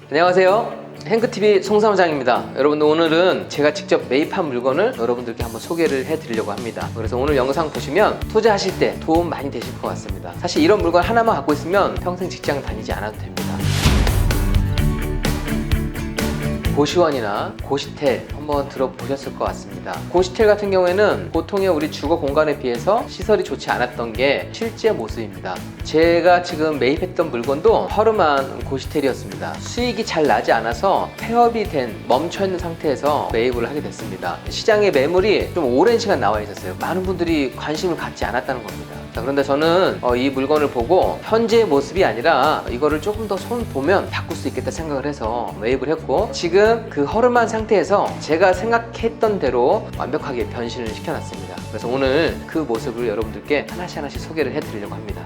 안녕하세요. 행크TV 송사무장입니다. 여러분들, 오늘은 제가 직접 매입한 물건을 여러분들께 한번 소개를 해드리려고 합니다. 그래서 오늘 영상 보시면 투자하실 때 도움 많이 되실 것 같습니다. 사실 이런 물건 하나만 갖고 있으면 평생 직장 다니지 않아도 됩니다. 고시원이나 고시텔 한번 들어보셨을 것 같습니다. 고시텔 같은 경우에는 보통의 우리 주거 공간에 비해서 시설이 좋지 않았던 게 실제 모습입니다. 제가 지금 매입했던 물건도 허름한 고시텔이었습니다. 수익이 잘 나지 않아서 폐업이 된 멈춰있는 상태에서 매입을 하게 됐습니다. 시장에 매물이 좀 오랜 시간 나와 있었어요. 많은 분들이 관심을 갖지 않았다는 겁니다. 자, 그런데 저는 이 물건을 보고 현재의 모습이 아니라 이거를 조금 더 손 보면 바꿀 수 있겠다 생각을 해서 매입을 했고, 지금 그 허름한 상태에서 제가 생각했던 대로 완벽하게 변신을 시켜놨습니다. 그래서 오늘 그 모습을 여러분들께 하나씩 소개를 해드리려고 합니다.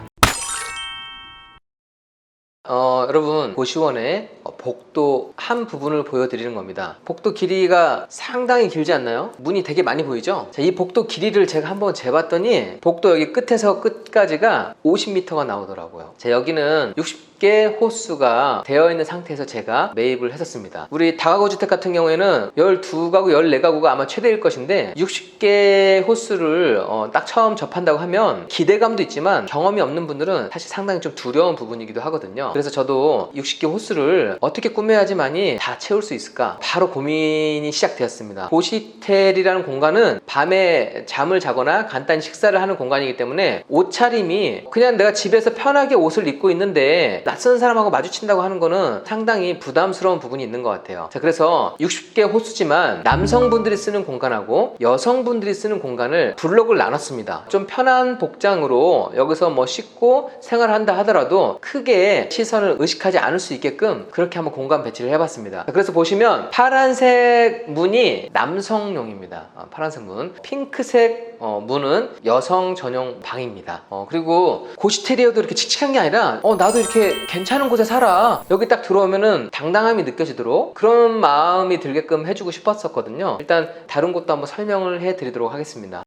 여러분, 고시원의 복도 한 부분을 보여드리는 겁니다. 복도 길이가 상당히 길지 않나요? 문이 되게 많이 보이죠? 자, 이 복도 길이를 제가 한번 재봤더니 복도 여기 끝에서 끝까지가 50m가 나오더라고요. 자, 여기는 60개 호수가 되어 있는 상태에서 제가 매입을 했었습니다. 우리 다가구 주택 같은 경우에는 12가구, 14가구가 아마 최대일 것인데 60개 호수를 딱 처음 접한다고 하면 기대감도 있지만 경험이 없는 분들은 사실 상당히 좀 두려운 부분이기도 하거든요. 그래서 저도 60개 호수를 어떻게 꾸며야지만이 다 채울 수 있을까 바로 고민이 시작되었습니다. 고시텔이라는 공간은 밤에 잠을 자거나 간단히 식사를 하는 공간이기 때문에 옷차림이 그냥 내가 집에서 편하게 옷을 입고 있는데 낯선 사람하고 마주친다고 하는 거는 상당히 부담스러운 부분이 있는 것 같아요. 자, 그래서 60개 호수지만 남성분들이 쓰는 공간하고 여성분들이 쓰는 공간을 블록을 나눴습니다. 좀 편한 복장으로 여기서 뭐 씻고 생활한다 하더라도 크게 시선을 의식하지 않을 수 있게끔 그렇게 한번 공간 배치를 해봤습니다. 그래서 보시면 파란색 문이 남성용입니다. 파란색 문, 핑크색 문은 여성 전용 방입니다. 그리고 고시텔이어도 이렇게 칙칙한 게 아니라 나도 이렇게 괜찮은 곳에 살아, 여기 딱 들어오면은 당당함이 느껴지도록 그런 마음이 들게끔 해주고 싶었었거든요. 일단 다른 곳도 한번 설명을 해드리도록 하겠습니다.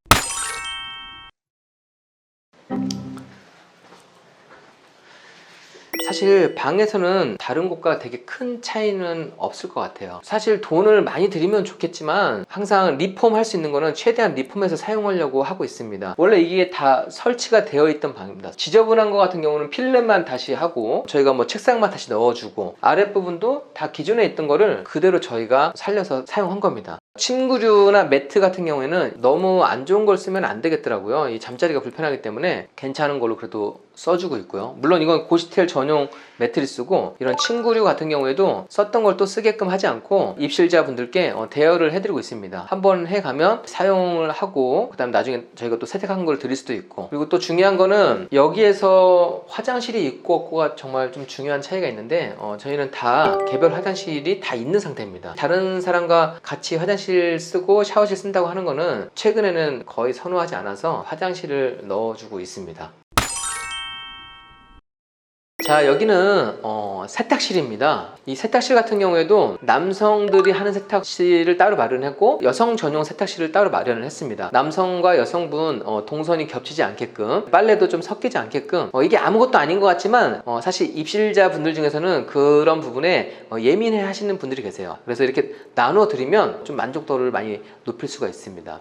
사실 방에서는 다른 곳과 되게 큰 차이는 없을 것 같아요. 사실 돈을 많이 들이면 좋겠지만 항상 리폼 할 수 있는 거는 최대한 리폼해서 사용하려고 하고 있습니다. 원래 이게 다 설치가 되어 있던 방입니다. 지저분한 거 같은 경우는 필름만 다시 하고 저희가 뭐 책상만 다시 넣어주고 아랫부분도 다 기존에 있던 거를 그대로 저희가 살려서 사용한 겁니다. 침구류나 매트 같은 경우에는 너무 안 좋은 걸 쓰면 안 되겠더라고요. 이 잠자리가 불편하기 때문에 괜찮은 걸로 그래도 써주고 있고요. 물론 이건 고시텔 전용 매트리스고 이런 침구류 같은 경우에도 썼던 걸 또 쓰게끔 하지 않고 입실자분들께 대여를 해드리고 있습니다. 한번 해가면 사용을 하고 그 다음 나중에 저희가 또 세탁한 걸 드릴 수도 있고, 그리고 또 중요한 거는 여기에서 화장실이 있고 없고가 정말 좀 중요한 차이가 있는데 저희는 다 개별 화장실이 다 있는 상태입니다. 다른 사람과 같이 화장실 쓰고 샤워실 쓴다고 하는 거는 최근에는 거의 선호하지 않아서 화장실을 넣어주고 있습니다. 자, 여기는 세탁실입니다. 이 세탁실 같은 경우에도 남성들이 하는 세탁실을 따로 마련했고 여성 전용 세탁실을 따로 마련을 했습니다. 남성과 여성분 동선이 겹치지 않게끔, 빨래도 좀 섞이지 않게끔, 이게 아무것도 아닌 것 같지만 사실 입실자 분들 중에서는 그런 부분에 예민해 하시는 분들이 계세요. 그래서 이렇게 나눠 드리면 좀 만족도를 많이 높일 수가 있습니다.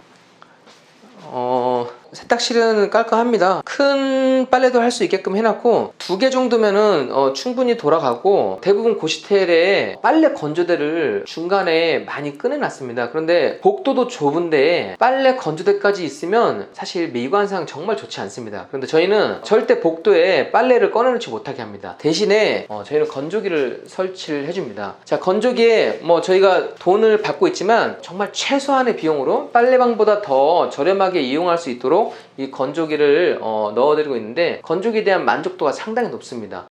세탁실은 깔끔합니다. 큰 빨래도 할 수 있게끔 해놨고 2개 정도면은 충분히 돌아가고, 대부분 고시텔에 빨래 건조대를 중간에 많이 꺼내놨습니다. 그런데 복도도 좁은데 빨래 건조대까지 있으면 사실 미관상 정말 좋지 않습니다. 그런데 저희는 절대 복도에 빨래를 꺼내놓지 못하게 합니다. 대신에 저희는 건조기를 설치를 해줍니다. 자, 건조기에 저희가 돈을 받고 있지만 정말 최소한의 비용으로 빨래방보다 더 저렴하게 이용할 수 있도록 이 건조기를 넣어드리고 있는데 건조기에 대한 만족도가 상당히 높습니다.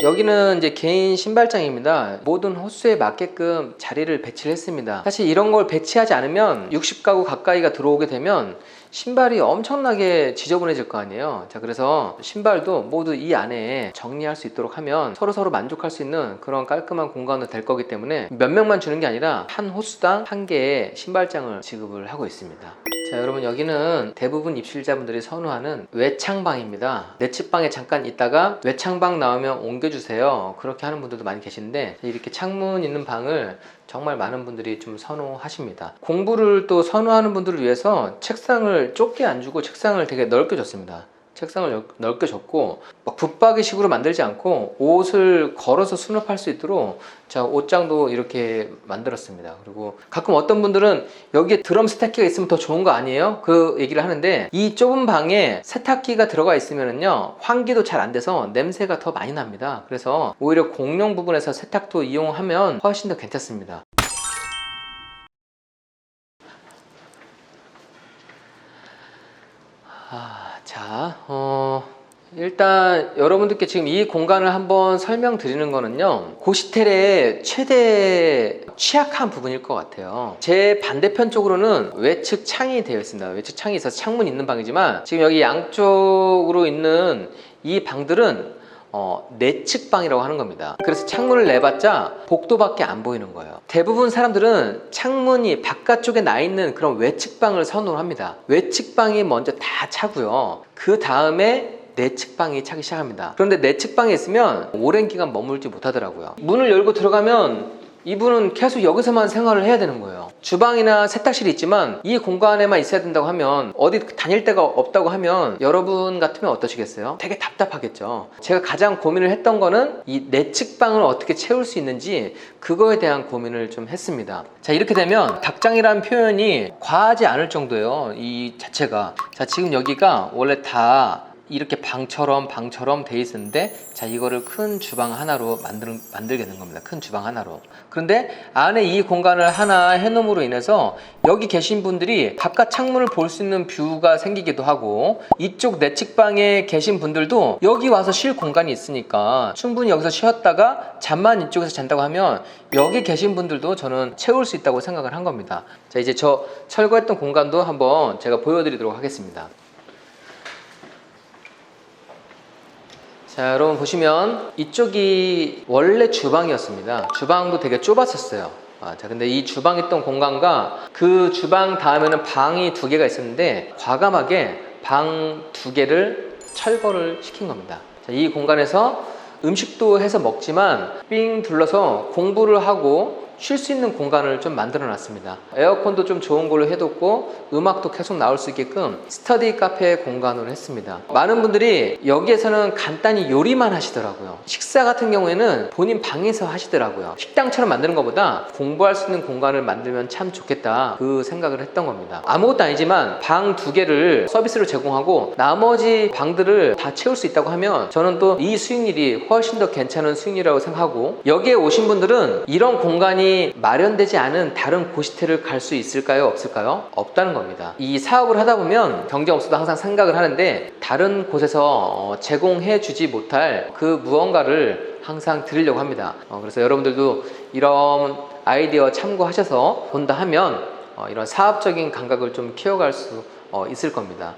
여기는 이제 개인 신발장입니다. 모든 호수에 맞게끔 자리를 배치를 했습니다. 사실 이런 걸 배치하지 않으면 60가구 가까이가 들어오게 되면 신발이 엄청나게 지저분해질 거 아니에요. 자, 그래서 신발도 모두 이 안에 정리할 수 있도록 하면 서로 만족할 수 있는 그런 깔끔한 공간으로 될 거기 때문에 몇 명만 주는 게 아니라 한 호수당 한 개의 신발장을 지급을 하고 있습니다. 자, 여러분, 여기는 대부분 입실자분들이 선호하는 외창방입니다. 내 집방에 잠깐 있다가 외창방 나오면 옮겨주세요, 그렇게 하는 분들도 많이 계신데, 이렇게 창문 있는 방을 정말 많은 분들이 좀 선호하십니다. 공부를 또 선호하는 분들을 위해서 책상을 좁게 안 주고 책상을 되게 넓게 줬습니다. 책상을 넓게 줬고, 막 붙박이식으로 만들지 않고 옷을 걸어서 수납할 수 있도록 자, 옷장도 이렇게 만들었습니다. 그리고 가끔 어떤 분들은 여기에 드럼 세탁기가 있으면 더 좋은 거 아니에요? 그 얘기를 하는데, 이 좁은 방에 세탁기가 들어가 있으면요 환기도 잘 안 돼서 냄새가 더 많이 납니다. 그래서 오히려 공용 부분에서 세탁도 이용하면 훨씬 더 괜찮습니다. 자, 일단 여러분들께 지금 이 공간을 한번 설명드리는 거는요, 고시텔의 최대 취약한 부분일 것 같아요. 제 반대편 쪽으로는 외측 창이 되어 있습니다. 외측 창이 있어서 창문 있는 방이지만, 지금 여기 양쪽으로 있는 이 방들은 내측 방이라고 하는 겁니다. 그래서 창문을 내봤자 복도밖에 안 보이는 거예요. 대부분 사람들은 창문이 바깥쪽에 나 있는 그런 외측 방을 선호합니다. 외측 방이 먼저 다 차고요, 그 다음에 내측 방이 차기 시작합니다. 그런데 내측 방에 있으면 오랜 기간 머물지 못하더라고요. 문을 열고 들어가면 이분은 계속 여기서만 생활을 해야 되는 거예요. 주방이나 세탁실이 있지만 이 공간에만 있어야 된다고 하면, 어디 다닐 데가 없다고 하면 여러분 같으면 어떠시겠어요? 되게 답답하겠죠. 제가 가장 고민을 했던 거는 이 내측 방을 어떻게 채울 수 있는지, 그거에 대한 고민을 좀 했습니다. 자, 이렇게 되면 닭장이라는 표현이 과하지 않을 정도예요, 이 자체가. 자, 지금 여기가 원래 다 이렇게 방처럼 돼 있었는데, 자, 이거를 큰 주방 하나로 만들게 된 겁니다. 큰 주방 하나로. 그런데 안에 이 공간을 하나 해놓음으로 인해서 여기 계신 분들이 바깥 창문을 볼 수 있는 뷰가 생기기도 하고, 이쪽 내측방에 계신 분들도 여기 와서 쉴 공간이 있으니까 충분히 여기서 쉬었다가 잠만 이쪽에서 잔다고 하면 여기 계신 분들도 저는 채울 수 있다고 생각을 한 겁니다. 자, 이제 저 철거했던 공간도 한번 제가 보여드리도록 하겠습니다. 자, 여러분 보시면 이쪽이 원래 주방이었습니다. 주방도 되게 좁았었어요. 자, 근데 이 주방 있던 공간과 그 주방 다음에는 방이 2개가 있었는데, 과감하게 방 2개를 철거를 시킨 겁니다. 자, 이 공간에서 음식도 해서 먹지만 삥 둘러서 공부를 하고 쉴 수 있는 공간을 좀 만들어 놨습니다. 에어컨도 좀 좋은 걸로 해뒀고, 음악도 계속 나올 수 있게끔 스터디 카페 공간으로 했습니다. 많은 분들이 여기에서는 간단히 요리만 하시더라고요. 식사 같은 경우에는 본인 방에서 하시더라고요. 식당처럼 만드는 것보다 공부할 수 있는 공간을 만들면 참 좋겠다, 그 생각을 했던 겁니다. 아무것도 아니지만 방 2개를 서비스로 제공하고 나머지 방들을 다 채울 수 있다고 하면 저는 또 이 수익률이 훨씬 더 괜찮은 수익률이라고 생각하고, 여기에 오신 분들은 이런 공간이 마련되지 않은 다른 고시텔을 갈 수 있을까요? 없을까요? 없다는 겁니다. 이 사업을 하다 보면 경쟁업소도 항상 생각을 하는데, 다른 곳에서 제공해 주지 못할 그 무언가를 항상 드리려고 합니다. 그래서 여러분들도 이런 아이디어 참고하셔서 본다 하면 이런 사업적인 감각을 좀 키워갈 수 있을 겁니다.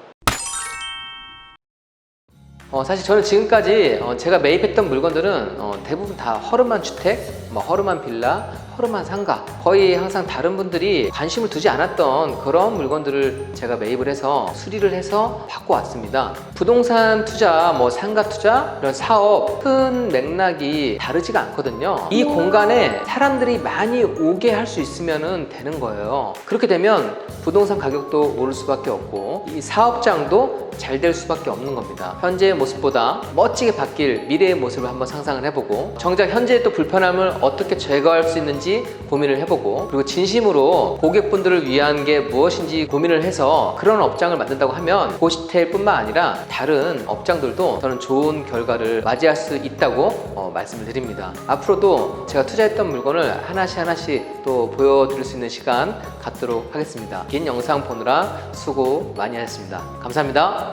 사실 저는 지금까지 제가 매입했던 물건들은 대부분 다 허름한 주택, 허름한 빌라, 허름한 상가, 거의 항상 다른 분들이 관심을 두지 않았던 그런 물건들을 제가 매입을 해서 수리를 해서 받고 왔습니다. 부동산 투자, 상가 투자, 이런 사업 큰 맥락이 다르지가 않거든요. 이 공간에 사람들이 많이 오게 할 수 있으면 되는 거예요. 그렇게 되면 부동산 가격도 오를 수밖에 없고, 이 사업장도 잘 될 수밖에 없는 겁니다. 현재의 모습보다 멋지게 바뀔 미래의 모습을 한번 상상을 해보고, 정작 현재의 또 불편함을 어떻게 제거할 수 있는지 고민을 해보고, 그리고 진심으로 고객분들을 위한 게 무엇인지 고민을 해서 그런 업장을 만든다고 하면 고시텔뿐만 아니라 다른 업장들도 저는 좋은 결과를 맞이할 수 있다고 말씀을 드립니다. 앞으로도 제가 투자했던 물건을 하나씩 또 보여드릴 수 있는 시간 갖도록 하겠습니다. 긴 영상 보느라 수고 많이 하셨습니다. 감사합니다.